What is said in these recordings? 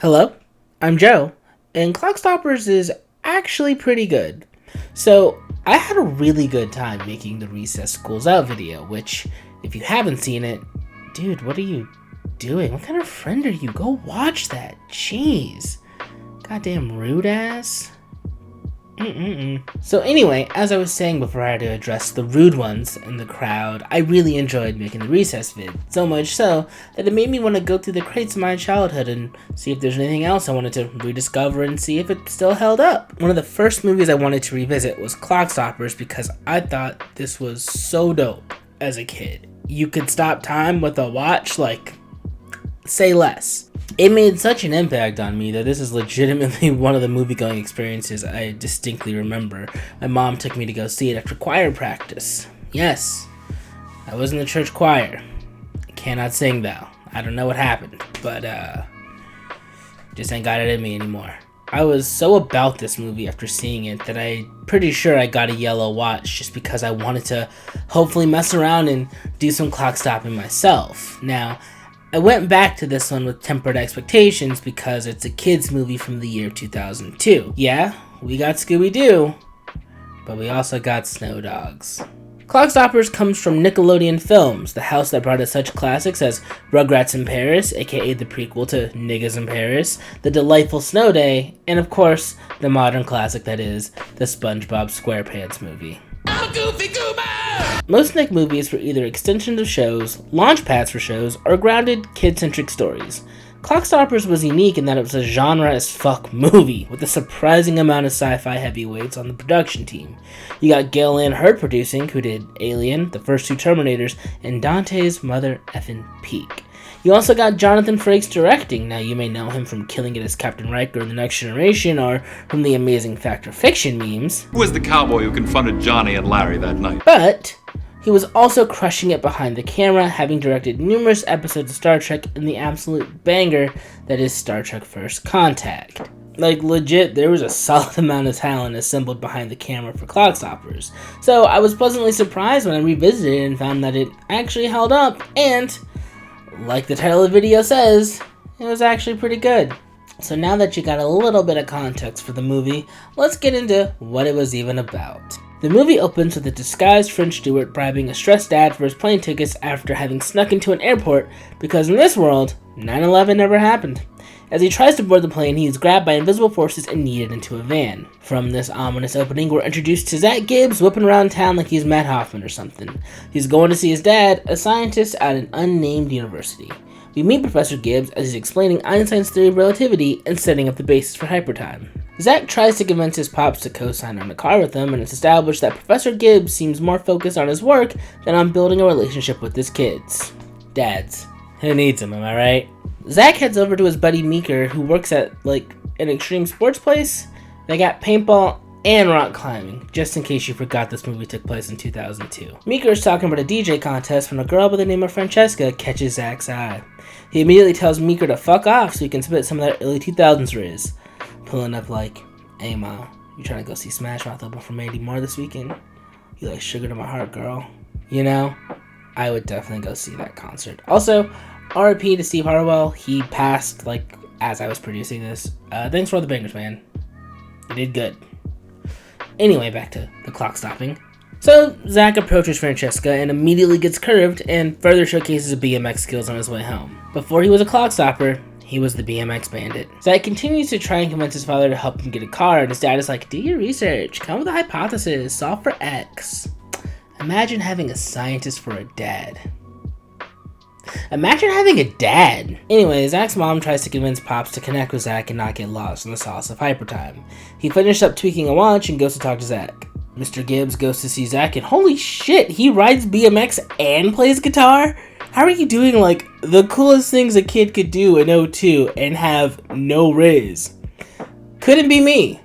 Hello, I'm Joe, and Clockstoppers is actually pretty good. So, I had a really good time making the Recess Schools Out video, which, if you haven't seen it, dude, what are you doing? What kind of friend are you? Go watch that. Jeez. Goddamn rude ass. So anyway, as I was saying before I had to address the rude ones in the crowd, I really enjoyed making the Recess vid, so much so that it made me want to go through the crates of my childhood and see if there's anything else I wanted to rediscover and see if it still held up. One of the first movies I wanted to revisit was Clockstoppers because I thought this was so dope as a kid. You could stop time with a watch, like, say less. It made such an impact on me that this is legitimately one of the movie-going experiences I distinctly remember. My mom took me to go see it after choir practice. Yes, I was in the church choir. I cannot sing though. I don't know what happened, but just ain't got it in me anymore. I was so about this movie after seeing it that I'm pretty sure I got a yellow watch just because I wanted to hopefully mess around and do some clock stopping myself. Now, I went back to this one with tempered expectations because it's a kids movie from the year 2002. Yeah, we got Scooby-Doo, but we also got Snow Dogs. Clockstoppers comes from Nickelodeon Films, the house that brought us such classics as Rugrats in Paris, aka the prequel to Niggas in Paris, The Delightful Snow Day, and of course, the modern classic that is the SpongeBob SquarePants movie. I'm a goofy goober! Most Nick movies were either extensions of shows, launch pads for shows, or grounded, kid-centric stories. Clockstoppers was unique in that it was a genre-as-fuck movie, with a surprising amount of sci-fi heavyweights on the production team. You got Gale Ann Hurd producing, who did Alien, the first two Terminators, and Dante's Mother Effin' Peak. You also got Jonathan Frakes directing. Now, you may know him from killing it as Captain Riker in The Next Generation, or from the amazing Fact or Fiction memes. Who was the cowboy who confronted Johnny and Larry that night? But he was also crushing it behind the camera, having directed numerous episodes of Star Trek in the absolute banger that is Star Trek First Contact. Like, legit, there was a solid amount of talent assembled behind the camera for Clockstoppers. So I was pleasantly surprised when I revisited it and found that it actually held up, and like the title of the video says, it was actually pretty good. So now that you got a little bit of context for the movie, let's get into what it was even about. The movie opens with a disguised French steward bribing a stressed dad for his plane tickets after having snuck into an airport because in this world, 9/11 never happened. As he tries to board the plane, he is grabbed by invisible forces and yeeted into a van. From this ominous opening, we're introduced to Zak Gibbs whipping around town like he's Matt Hoffman or something. He's going to see his dad, a scientist at an unnamed university. We meet Professor Gibbs as he's explaining Einstein's theory of relativity and setting up the basis for hypertime. Zak tries to convince his pops to co-sign on the car with him, and it's established that Professor Gibbs seems more focused on his work than on building a relationship with his kids. Dads. Who needs them, am I right? Zak heads over to his buddy Meeker, who works at, like, an extreme sports place. They got paintball and rock climbing, just in case you forgot this movie took place in 2002. Meeker is talking about a DJ contest when a girl by the name of Francesca catches Zak's eye. He immediately tells Meeker to fuck off so he can spit some of that early 2000s riz. Pulling up like, hey ma, you trying to go see Smash Mouth open for Mandy Moore this weekend? You like Sugar to My Heart, girl. You know, I would definitely go see that concert. Also, RIP to Steve Harwell. He passed, like, as I was producing this. Thanks for all the bangers, man. You did good. Anyway, back to the clock stopping. So, Zak approaches Francesca and immediately gets curved and further showcases his BMX skills on his way home. Before he was a clock stopper, he was the BMX bandit. Zak continues to try and convince his father to help him get a car, and his dad is like, do your research, come with a hypothesis, solve for X. Imagine having a scientist for a dad. Imagine having a dad! Anyway, Zak's mom tries to convince Pops to connect with Zak and not get lost in the sauce of hypertime. He finishes up tweaking a watch and goes to talk to Zak. Mr. Gibbs goes to see Zak and holy shit, he rides BMX and plays guitar? How are you doing, like, the coolest things a kid could do in 02 and have no riz? Couldn't be me.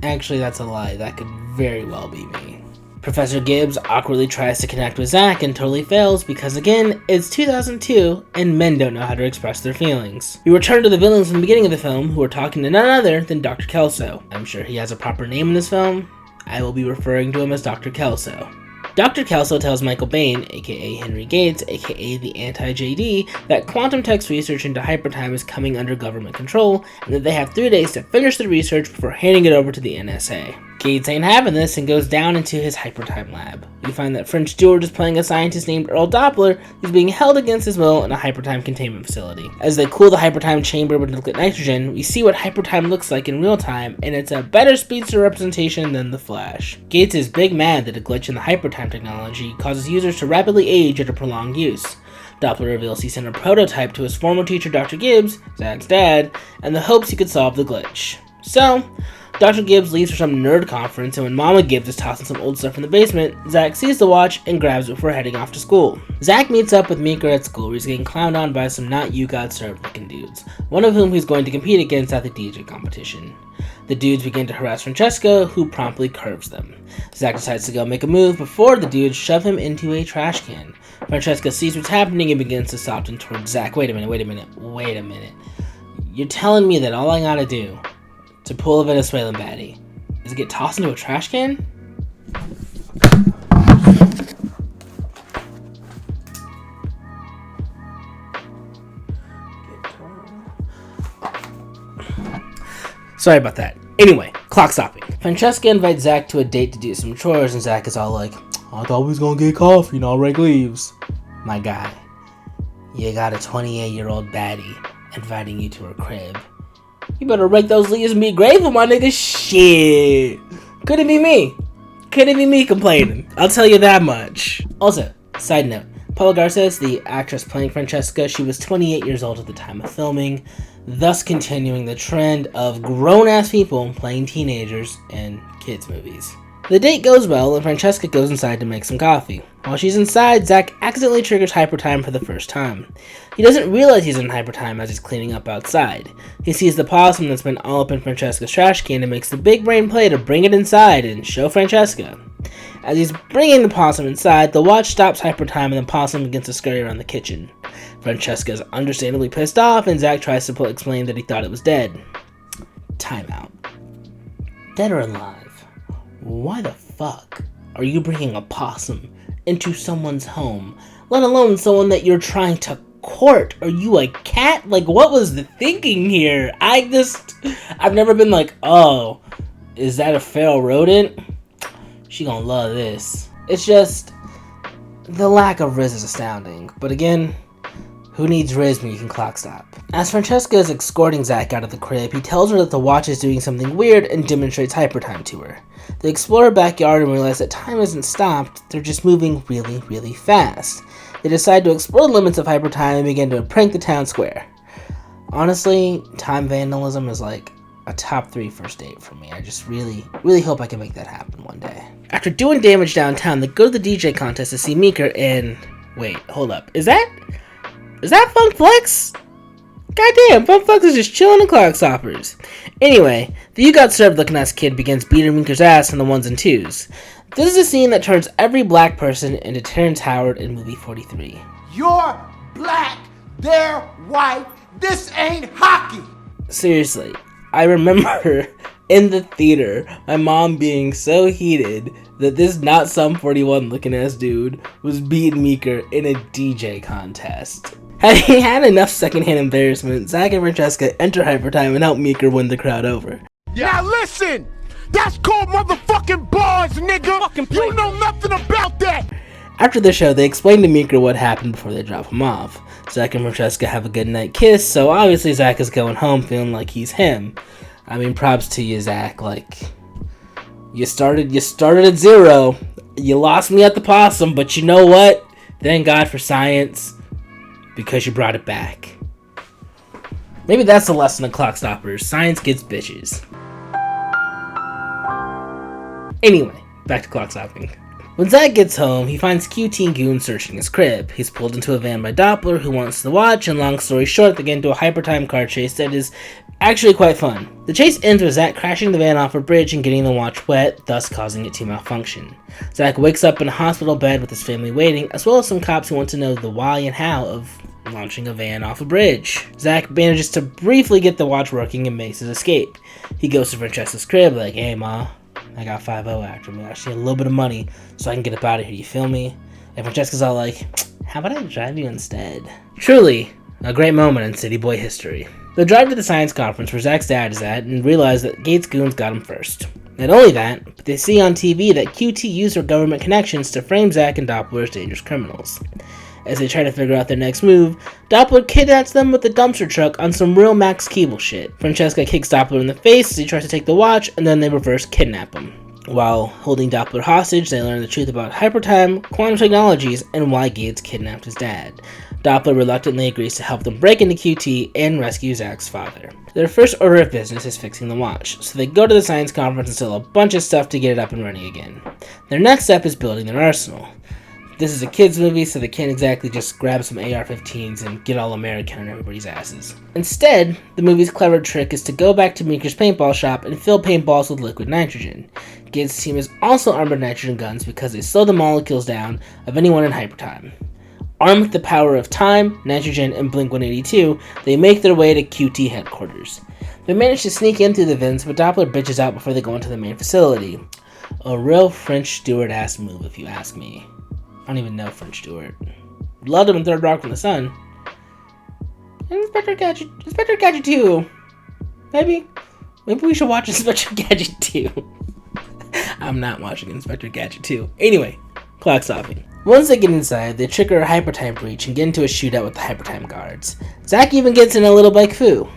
Actually, that's a lie. That could very well be me. Professor Gibbs awkwardly tries to connect with Zak and totally fails because, again, it's 2002 and men don't know how to express their feelings. We return to the villains from the beginning of the film who are talking to none other than Dr. Kelso. I'm sure he has a proper name in this film. I will be referring to him as Dr. Kelso. Dr. Kelso tells Michael Bain, aka Henry Gates, aka the anti-JD, that quantum tech's research into hypertime is coming under government control, and that they have 3 days to finish the research before handing it over to the NSA. Gates ain't having this and goes down into his hypertime lab. We find that French George is playing a scientist named Earl Doppler who's being held against his will in a hypertime containment facility. As they cool the hypertime chamber with liquid nitrogen, we see what hypertime looks like in real time, and it's a better speedster representation than the Flash. Gates is big mad that a glitch in the hypertime technology causes users to rapidly age after prolonged use. Doppler reveals he sent a prototype to his former teacher Dr. Gibbs, Zak's dad, in the hopes he could solve the glitch. So, Dr. Gibbs leaves for some nerd conference, and when Mama Gibbs is tossing some old stuff in the basement, Zak sees the watch and grabs it before heading off to school. Zak meets up with Meeker at school, where he's getting clowned on by some not you got served looking dudes, one of whom he's going to compete against at the DJ competition. The dudes begin to harass Francesca, who promptly curves them. Zak decides to go make a move before the dudes shove him into a trash can. Francesca sees what's happening and begins to soften towards Zak. Wait a minute. You're telling me that all I gotta do to pull a Venezuelan baddie is get tossed into a trash can? Sorry about that. Anyway, clock stopping. Francesca invites Zak to a date to do some chores, and Zak is all like, I thought we was gonna get coffee and I'll rake leaves. My guy, you got a 28-year-old baddie inviting you to her crib. You better rake those leaves and be grateful, my nigga. Shit. Couldn't be me complaining. I'll tell you that much. Also, side note, Paula Garces, the actress playing Francesca, she was 28 years old at the time of filming, thus continuing the trend of grown-ass people playing teenagers in kids' movies. The date goes well, and Francesca goes inside to make some coffee. While she's inside, Zak accidentally triggers hypertime for the first time. He doesn't realize he's in hypertime as he's cleaning up outside. He sees the possum that's been all up in Francesca's trash can and makes the big brain play to bring it inside and show Francesca. As he's bringing the possum inside, the watch stops hypertime and the possum begins to scurry around the kitchen. Francesca is understandably pissed off, and Zak tries to explain that he thought it was dead. Timeout. Dead or alive? Why the fuck are you bringing a possum into someone's home, let alone someone that you're trying to court? Are you a cat? Like, what was the thinking here? I've never been like, oh, is that a feral rodent? She gonna love this. It's just, the lack of Riz is astounding, but again, who needs Riz when you can clock stop? As Francesca is escorting Zak out of the crib, he tells her that the watch is doing something weird and demonstrates hypertime to her. They explore her backyard and realize that time isn't stopped, they're just moving really, really fast. They decide to explore the limits of hypertime and begin to prank the town square. Honestly, time vandalism is like a top 3 first date for me. I just really, really hope I can make that happen one day. After doing damage downtown, they go to the DJ contest to see Meeker and... Wait, hold up. Is that Funk Flex? Goddamn, Funk Flex is just chilling in Clockstoppers. Anyway, the You Got Served looking ass kid begins beating Meeker's ass on the ones and twos. This is a scene that turns every black person into Terrence Howard in movie 43. You're black, they're white, this ain't hockey! Seriously, I remember in the theater, my mom being so heated that this not some 41 looking ass dude was beating Meeker in a DJ contest. Having had enough secondhand embarrassment, Zak and Francesca enter hypertime and help Meeker win the crowd over. Now listen! That's called motherfucking bars, nigga! You know nothing about that! After the show, they explain to Meeker what happened before they drop him off. Zak and Francesca have a goodnight kiss, so obviously Zak is going home feeling like he's him. I mean, props to you, Zak. Like, you started at 0. You lost me at the possum, but you know what? Thank God for science, because you brought it back. Maybe that's the lesson of Clockstoppers. Science gets bitches. Anyway, back to Clockstopping. When Zak gets home, he finds QT Goon searching his crib. He's pulled into a van by Doppler, who wants the watch, and long story short, they get into a hypertime car chase that is actually quite fun. The chase ends with Zak crashing the van off a bridge and getting the watch wet, thus causing it to malfunction. Zak wakes up in a hospital bed with his family waiting, as well as some cops who want to know the why and how of launching a van off a bridge. Zak manages to briefly get the watch working and makes his escape. He goes to Francesca's crib like, hey ma, I got 5-0 after me. I actually had a little bit of money so I can get up out of here, you feel me? And Francesca's all like, how about I drive you instead? Truly, a great moment in City Boy history. They drive to the science conference where Zak's dad is at and realize that Gates' goons got him first. Not only that, but they see on TV that QT used their government connections to frame Zak and Doppler as dangerous criminals. As they try to figure out their next move, Doppler kidnaps them with the dumpster truck on some real Max Keeble shit. Francesca kicks Doppler in the face as he tries to take the watch, and then they reverse kidnap him. While holding Doppler hostage, they learn the truth about hypertime, quantum technologies, and why Gates kidnapped his dad. Doppler reluctantly agrees to help them break into QT and rescue Zak's father. Their first order of business is fixing the watch, so they go to the science conference and sell a bunch of stuff to get it up and running again. Their next step is building their arsenal. This is a kids movie, so they can't exactly just grab some AR-15s and get all American on everybody's asses. Instead, the movie's clever trick is to go back to Meeker's paintball shop and fill paintballs with liquid nitrogen. Gates' team is also armed with nitrogen guns because they slow the molecules down of anyone in hypertime. Armed with the power of time, nitrogen, and Blink-182, they make their way to QT headquarters. They manage to sneak in through the vents, but Doppler bitches out before they go into the main facility. A real French Stewart-ass move, if you ask me. I don't even know French Stewart. Loved him in Third Rock from the Sun. And Inspector Gadget 2. Maybe we should watch Inspector Gadget 2. I'm not watching Inspector Gadget 2. Anyway, clock stopping. Once they get inside, they trigger a hypertime breach and get into a shootout with the hypertime guards. Zak even gets in a little bike foo.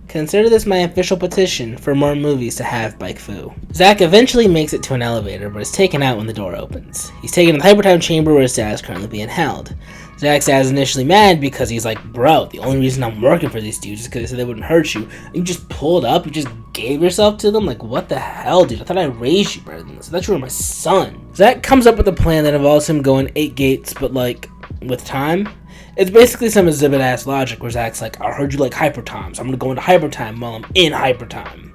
Consider this my official petition for more movies to have bike foo. Zak eventually makes it to an elevator, but is taken out when the door opens. He's taken to the hypertime chamber where his dad is currently being held. Zak's dad is initially mad because he's like, bro, the only reason I'm working for these dudes is because they said they wouldn't hurt you. And you just pulled up, you just gave yourself to them? Like, what the hell, dude? I thought I raised you better than this. I thought you were my son. Zak comes up with a plan that involves him going 8 gates, but like, with time. It's basically some exhibit-ass logic where Zak's like, I heard you like hypertime, so I'm gonna go into hypertime while I'm in hypertime.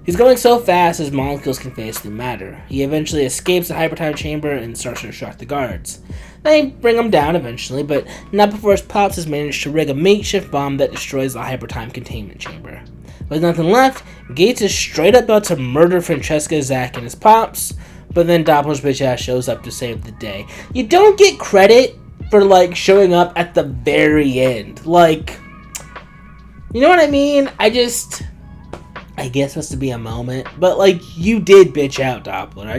He's going so fast his molecules can phase through matter. He eventually escapes the hypertime chamber and starts to distract the guards. They bring him down eventually, but not before his pops has managed to rig a makeshift bomb that destroys the hypertime containment chamber. With nothing left, Gates is straight up about to murder Francesca, Zak, and his pops, but then Doppler's bitch ass shows up to save the day. You don't get credit for like showing up at the very end. Like, you know what I mean? I guess it has to be a moment, but like, you did bitch out, Doppler. I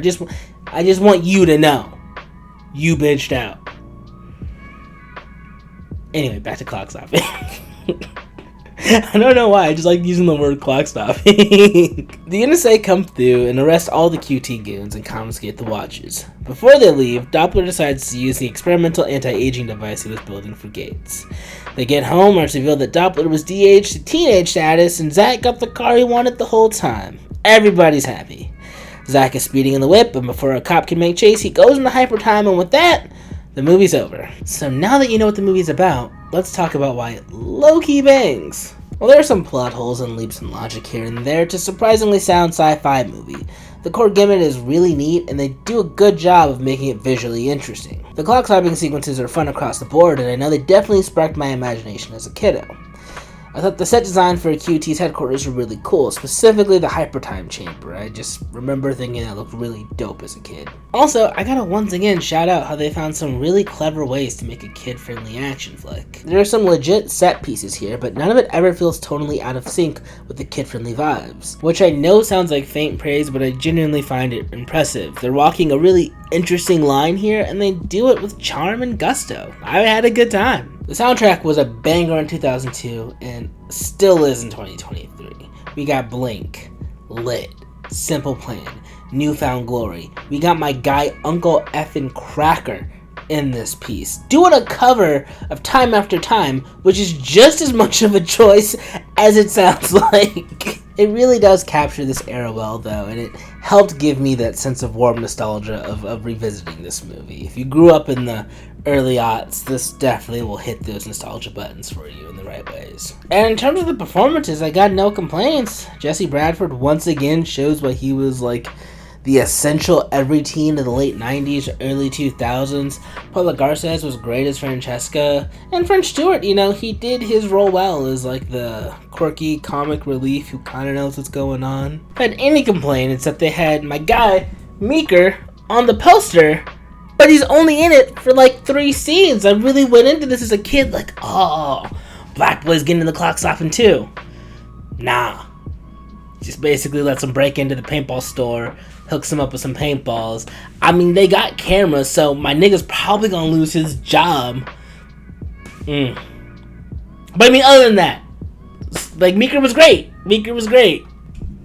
just want you to know you bitched out. Anyway, back to clock stopping. I don't know why, I just like using the word clock stopping. The NSA come through and arrest all the QT goons and confiscate the watches. Before they leave, Doppler decides to use the experimental anti-aging device he was building for Gates. They get home where it's revealed that Doppler was de-aged to teenage status and Zak got the car he wanted the whole time. Everybody's happy. Zak is speeding in the whip, and before a cop can make chase, he goes into hypertime, and with that, the movie's over. So now that you know what the movie's about, let's talk about why it low-key bangs. Well, there are some plot holes and leaps in logic here and there to surprisingly sound sci-fi movie. The core gimmick is really neat, and they do a good job of making it visually interesting. The clock stopping sequences are fun across the board, and I know they definitely sparked my imagination as a kiddo. I thought the set design for QT's headquarters were really cool, specifically the hypertime chamber. I just remember thinking that looked really dope as a kid. Also, I gotta once again shout out how they found some really clever ways to make a kid-friendly action flick. There are some legit set pieces here, but none of it ever feels totally out of sync with the kid-friendly vibes. Which I know sounds like faint praise, but I genuinely find it impressive. They're walking a really interesting line here, and they do it with charm and gusto. I had a good time. The soundtrack was a banger in 2002 and still is in 2023. We got Blink, Lit, Simple Plan, Newfound Glory. We got my guy Uncle Effin' Cracker in this piece, doing a cover of Time After Time, which is just as much of a choice as it sounds like. It really does capture this era well, though, and it helped give me that sense of warm nostalgia of revisiting this movie. If you grew up in the early aughts, this definitely will hit those nostalgia buttons for you in the right ways. And in terms of the performances, I got no complaints. Jesse Bradford once again shows why he was like the essential every teen in the late 90s, early 2000s. Paula Garces was great as Francesca, and French Stewart, you know, he did his role well as like the quirky comic relief who kind of knows what's going on. If I had any complaint, it's that they had my guy, Meeker, on the poster, but he's only in it for like 3 scenes. I really went into this as a kid like, oh, Black Boy's getting in the Clockstopping too. Nah. Just basically lets him break into the paintball store, hooks him up with some paintballs. I mean, they got cameras, so my nigga's probably gonna lose his job. But I mean, other than that, like, Meeker was great.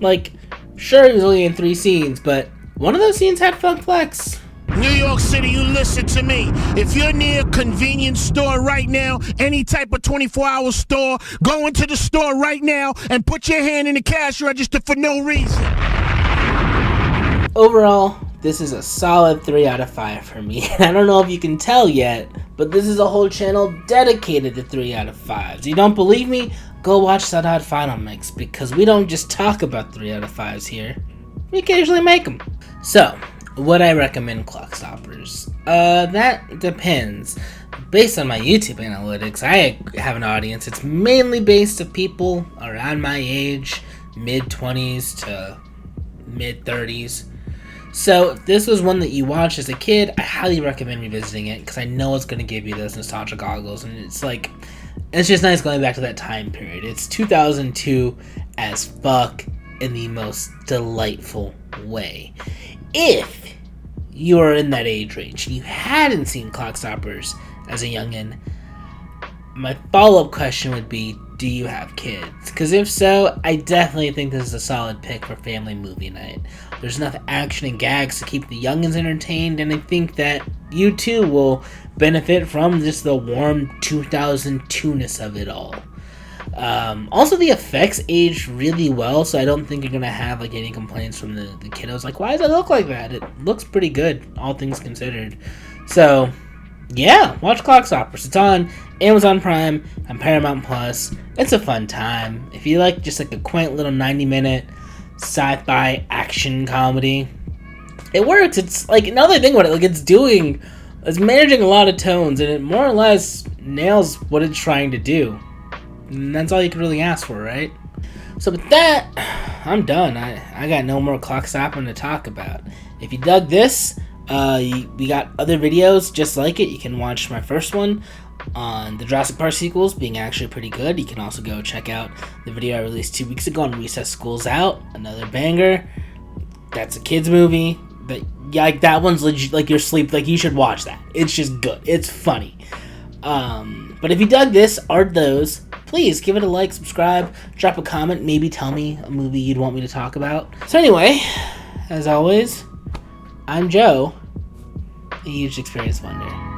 Like, sure, he was only in 3 scenes, but one of those scenes had Funk Flex. New York City, you listen to me. If you're near a convenience store right now, any type of 24-hour store, go into the store right now and put your hand in the cash register for no reason. Overall, this is a solid 3 out of 5 for me. I don't know if you can tell yet, but this is a whole channel dedicated to 3 out of 5s. You don't believe me? Go watch Sudhod Final Mix, because we don't just talk about 3 out of 5s here. We occasionally make them. So, would I recommend Clockstoppers? That depends. Based on my YouTube analytics, I have an audience. It's mainly based of people around my age, mid-20s to mid-30s. So if this was one that you watched as a kid, I highly recommend revisiting it, because I know it's going to give you those nostalgia goggles, and it's like, it's just nice going back to that time period. It's 2002 as fuck in the most delightful way. If you are in that age range and you hadn't seen Clockstoppers as a youngin', my follow-up question would be, do you have kids? Because if so, I definitely think this is a solid pick for family movie night. There's enough action and gags to keep the youngins entertained, and I think that you too will benefit from just the warm 2002-ness of it all. Also, the effects aged really well, so I don't think you're gonna have like any complaints from the kiddos. Like, why does it look like that? It looks pretty good, all things considered. So, yeah, watch Clockstoppers. It's on Amazon Prime and Paramount Plus. It's a fun time. If you like just like a quaint little 90-minute sci-fi action comedy, it works. It's like, another thing about it, like, it's managing a lot of tones, and it more or less nails what it's trying to do. And that's all you can really ask for, right? So with that, I'm done. I got no more Clockstopping to talk about. If you dug this, we got other videos just like it. You can watch my first one on the Jurassic Park sequels being actually pretty good. You can also go check out the video I released 2 weeks ago on Recess School's Out, another banger. That's a kids movie, but yeah, like, that one's legit, like, your sleep, like, you should watch that. It's just good. It's funny. But if you dug this or those, please give it a like, subscribe, drop a comment, maybe tell me a movie you'd want me to talk about. So anyway, as always, I'm Joe, a huge experience wonder.